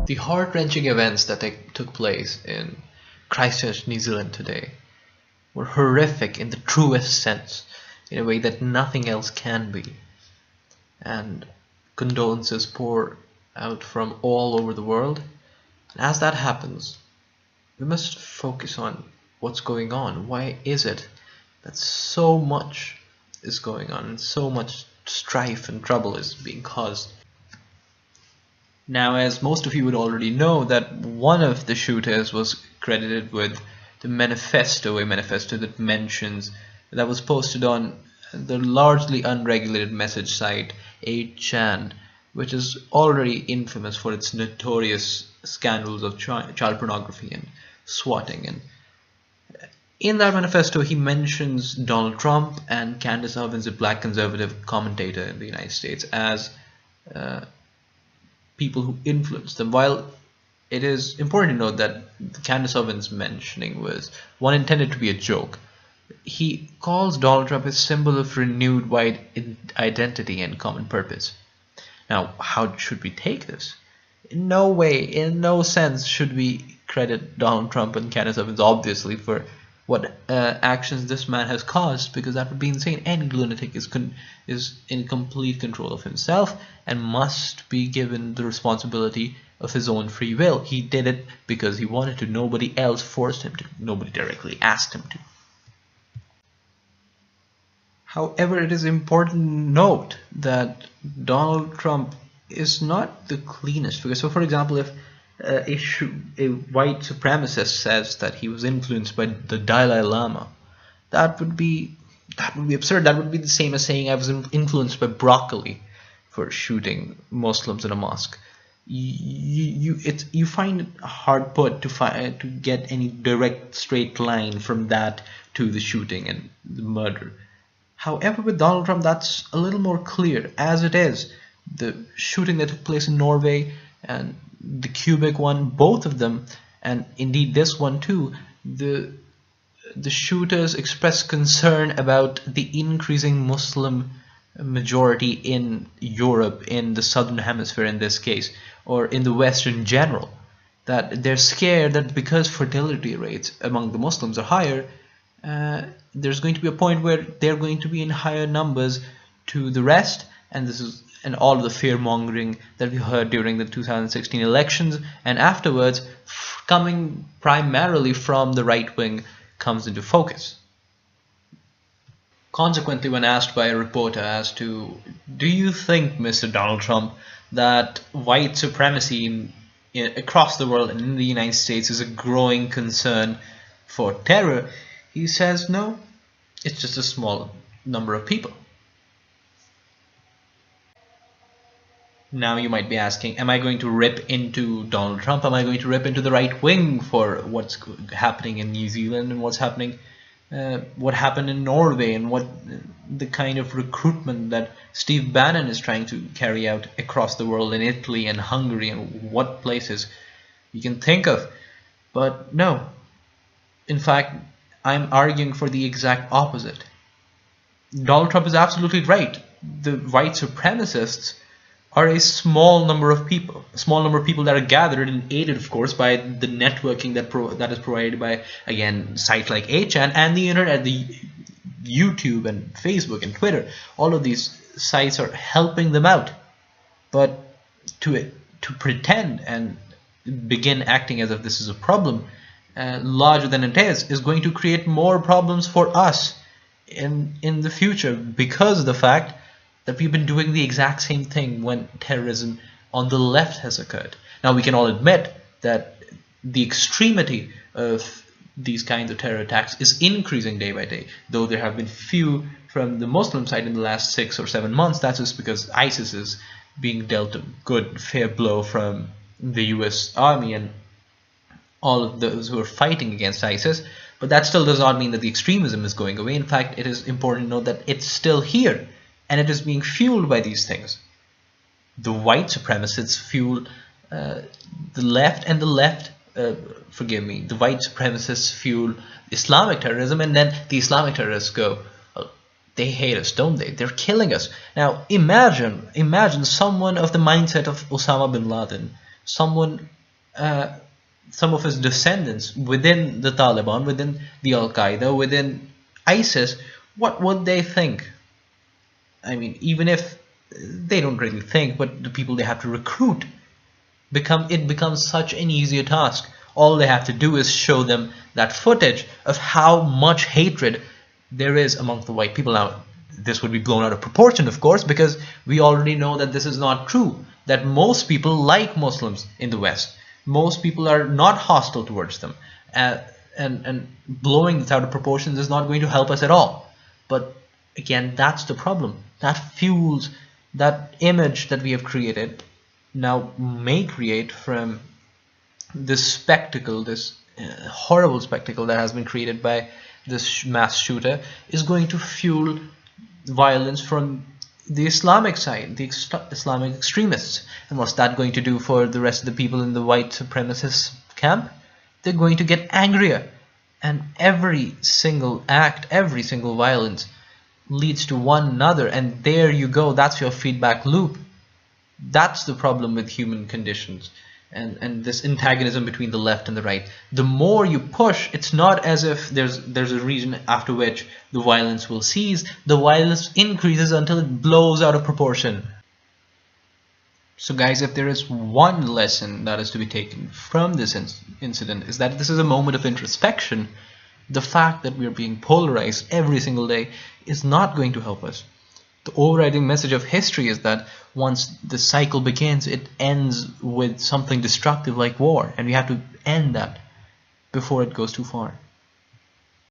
The heart-wrenching events that took place in Christchurch, New Zealand today were horrific in the truest sense, in a way that nothing else can be. And condolences pour out from all over the world. And as that happens, we must focus on what's going on. Why is it that so much is going on and so much strife and trouble is being caused? Now, as most of you would already know, that one of the shooters was credited with the manifesto, a manifesto that was posted on the largely unregulated message site 8chan, which is already infamous for its notorious scandals of child pornography and swatting. And in that manifesto, he mentions Donald Trump and Candace Owens, a black conservative commentator in the United States, as people who influenced them. While it is important to note that Candace Owens' mentioning was one intended to be a joke, he calls Donald Trump a symbol of renewed white identity and common purpose. Now, how should we take this? In no way, in no sense should we credit Donald Trump and Candace Owens, obviously, for what actions this man has caused, because that would be insane. Any lunatic is in complete control of himself and must be given the responsibility of his own free will. He did it because he wanted to. Nobody else forced him to. Nobody directly asked him to. However, it is important to note that Donald Trump is not the cleanest figure. So, for example, if a white supremacist says that he was influenced by the Dalai Lama, that would be absurd. That would be the same as saying I was influenced by broccoli for shooting Muslims in a mosque. You find it hard put to get any direct straight line from that to the shooting and the murder. However, with Donald Trump, that's a little more clear, as it is. The shooting that took place in Norway and the Quebec one, both of them, and indeed this one too, the shooters expressed concern about the increasing Muslim majority in Europe, in the southern hemisphere in this case, or in the West in general. That they're scared that because fertility rates among the Muslims are higher, there's going to be a point where they're going to be in higher numbers to the rest, and all of the fear-mongering that we heard during the 2016 elections and afterwards, coming primarily from the right wing, comes into focus. Consequently, when asked by a reporter as to, do you think, Mr. Donald Trump, that white supremacy across the world and in the United States is a growing concern for terror, he says, no, it's just a small number of people. Now you might be asking, am I going to rip into Donald Trump? Am I going to rip into the right wing for what's happening in New Zealand and what's happening, what happened in Norway, and what the kind of recruitment that Steve Bannon is trying to carry out across the world in Italy and Hungary and what places you can think of? But no. In fact, I'm arguing for the exact opposite. Donald Trump is absolutely right. The white supremacists are a small number of people, that are gathered and aided, of course, by the networking that is provided by, again, sites like 8chan and the internet, the YouTube and Facebook and Twitter. All of these sites are helping them out. But to pretend and begin acting as if this is a problem larger than it is going to create more problems for us in the future, because of the fact that we've been doing the exact same thing when terrorism on the left has occurred. Now, we can all admit that the extremity of these kinds of terror attacks is increasing day by day, though there have been few from the Muslim side in the last 6 or 7 months. That's just because ISIS is being dealt a good, fair blow from the US Army and all of those who are fighting against ISIS. But that still does not mean that the extremism is going away. In fact, it is important to note that it's still here, and it is being fueled by these things. The white supremacists fuel the left, and the white supremacists fuel Islamic terrorism, and then the Islamic terrorists go, well, they hate us, don't they? They're killing us. Now, imagine someone of the mindset of Osama bin Laden someone, some of his descendants within the Taliban, within the Al-Qaeda, within ISIS, what would they think? I mean, even if they don't really think, but the people they have to recruit it becomes such an easier task. All they have to do is show them that footage of how much hatred there is among the white people. Now, this would be blown out of proportion, of course, because we already know that this is not true, that most people like Muslims in the West. Most people are not hostile towards them. And blowing this out of proportions is not going to help us at all. But again, that's the problem. That fuels that image that we have created, now may create from this spectacle, this horrible spectacle that has been created by this mass shooter, is going to fuel violence from the Islamic side, the Islamic extremists. And what's that going to do for the rest of the people in the white supremacist camp? They're going to get angrier, and every single act, every single violence leads to one another, and there you go, that's your feedback loop. That's the problem with human conditions, and this antagonism between the left and the right. The more you push, it's not as if there's a region after which the violence will cease. The violence increases until it blows out of proportion. So guys, if there is one lesson that is to be taken from this incident, is that this is a moment of introspection. The fact that we are being polarized every single day is not going to help us. The overriding message of history is that once the cycle begins, it ends with something destructive like war, and we have to end that before it goes too far.